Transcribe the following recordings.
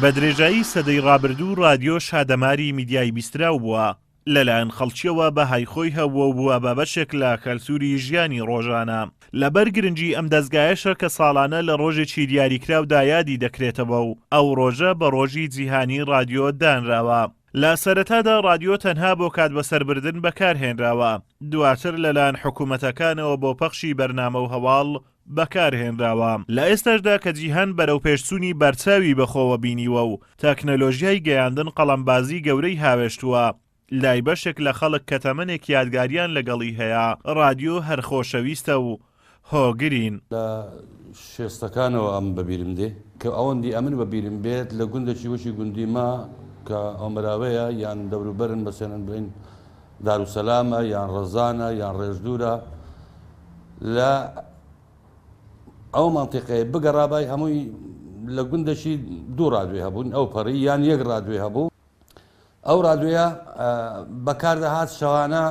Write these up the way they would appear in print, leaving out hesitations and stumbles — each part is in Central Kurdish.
بە درێژایی سەدەی ڕابردوو رادیۆ شادەماری میدیای بیستراو بووە لەلایەن خەڵکیەوە بە هایخۆی هەبووە و بووە بابەشێک لە کەلتوری ژیانی ڕۆژانە. لەبەر گرنگی ئەم دەستگایەشە کە ساڵانە لە ڕۆژێکی دیاریکراودا یادی دەکرێتەوە و ئەو ڕۆژە بە ڕۆژی جیهانی رادیۆ دانراوە. لە سەرەتادا رادیۆ تەنها بۆ کات بەسەربردن بەکارهێنراوە، دواتر لەلایەن حکوومەتەکانەوە بۆ پەخشی بەرنامە و هەواڵ بەکارهێنراوە. لە ئێستاشدا کە جیهان بەرەو پێشچوونی بەرچاوی بەخۆوە بینیوە و تەکنەلۆژیای گەیاندن قەڵەمبازی گەورەی هاوێشتووە، لای بەشێک لە خەڵک کە تەمەنێک یادگاریان لەگەڵی هەیە رادیۆ هەرخۆشەویستە و هۆگرین. لە شێستەکانەوە ئەم بەبیرم دێ کە ئەوەندی ئەمن بەبیرم بێت لە گوندێکی وەشی گوندی ما کە ئەمراوەیە یان دەوروبەرن بەسێنن بڵین داروسەلامە یان ڕەزانە یان ڕێژدورە لە ئەو مانتیقەیە بگەڕابای هەمووی لە گوندەشی دوو ڕادوێ هەبوون ئەو پەڕی یان یەک ڕادوێ هەبوو. ئەو ڕادوێە بەکاردەهات شەوانە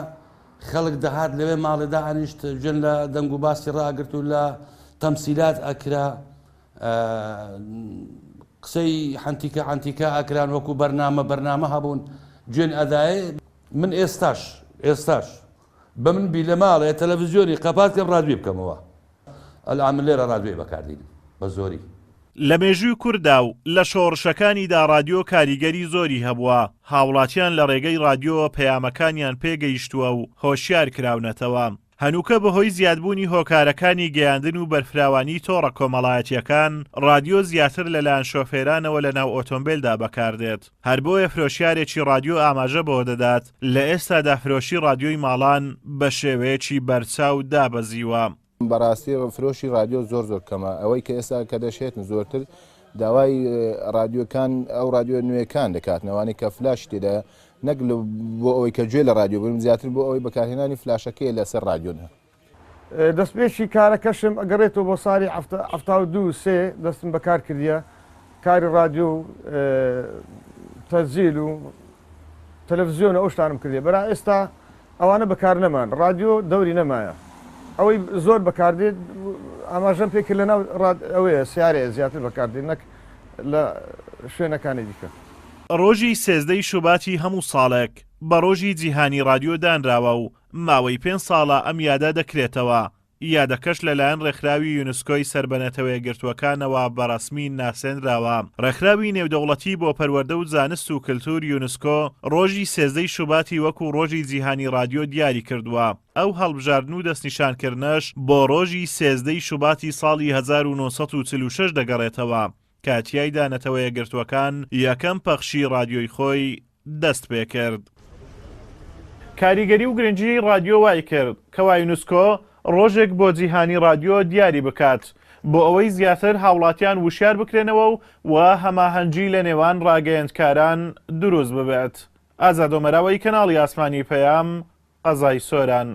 خەڵک دەهات لەوێ ماڵێدا ئەنیشت ژن لە دەنگ و باسی ڕاگرت و لە تەمسیلات ئەکرا قسەی حەنتیکە ئەکران وەکو بەرنامە هەبوون گوێن ئەدایە. من ئێستاش بە من بی لە ماڵێ تەلەڤیزیۆنی قەپات کەم ڕادوێ بکەمەوە ئەلعام لێرە ڕادوێ بەکاردین بە زۆری. لە مێژووی کووردا و لە شۆڕشەکانیدا رادیۆ کاریگەری زۆری هەبووە، هاوڵاتیان لە ڕێگەی رادیۆ پەیامەکانیان پێگەیشتووە و هۆشیار کراونەتەوە. هەنووکە بەهۆی زیادبوونی هۆکارەکانی گەیاندن و بەرفراوانی تۆڕە کۆمەڵایەتیەکان رادیۆ زیاتر لەلایەن شۆفێرانەوە لە ناو ئۆتۆمبیلدا بەکاردێت. هەر بۆیە فرۆشیارێکی رادیۆ ئاماژە بۆ دەدات لە ئێستادا فرۆشی رادیۆی ماڵان بە شێوەیەکی بەرچاو دابەزیوە. بەڕاستی فرۆشی رادیۆ زۆر کەمە. ئەوەی کە ئێستا کە دەشێتن زۆرتر داوای رادیۆکان ئەو رادیۆ نوێیەکان دەکاتنەوەی کە فلاش تێدا نەک بۆ ئەوەی کە گوێ لە رادیۆ بن زیاتر بۆ ئەوەی بەکارهێنانی فلاشەکەی لەسەر رادیۆنە. دەستپێکی کارەکەشم ئەگەڕێتەوە بۆ ساڵی 1970 دەستم بەکار کردیە کاری رادیۆ و تەزیل و تەلەڤیزیۆنە ئەو شتانم کردێ. بەرا ئێستا ئەوانە بەکار نەمان، رادیۆ دەوری نەمایە. ئەوەی زۆر بەکاردێت ئاماژەم پێکرد لەناو ئەوەیە سیارەیە زیاتر بەکاردێت نەک لە شوێنەکانی دیکە. ڕۆژی سێزدەی شوباتی هەموو ساڵێک بە ڕۆژی جیهانی رادیۆ دانراوە و ماوەی 5 ساڵە ئەم یادە دەکرێتەوە. یادەکەش لەلایەن ڕێکخراوی یونسکۆی سربەنەتەوەی گرتوەکانەوە بەڕەسمی ناسێنراوە. ڕێکخراوی نێودەوڵەتی بۆ پەروەردە و زانست و کللتور یونسکۆ ڕۆژی سێزدەی شوباتی وەکو ڕۆژی جیهانی رادیۆ دیاری کردووە. ئەو هەڵبژاردن و دەستنیشانکردنەش بۆ ڕۆژی سێزدەی شوباتی ساڵی 1946 دەگەڕێتەوە، کاتیایدا نەتەوەیە گرتوەکان یەکەم پەخشی رادیۆی خۆی دەست پێ کرد. کاریگەری و گرنگی رادیۆ وای کرد کەوا یونسکۆ ڕۆژێک بۆ جیهانی رادیۆ دیاری بکات بۆ ئەوەی زیاتر هاوڵاتیان وشیار بکرێنەوە و هەماهەنگی لە نێوان ڕاگەیەندکاران دروست ببێت. ئازاد ئۆمەراوی کەناڵی ئاسمانی پەیام، قەزای سۆران.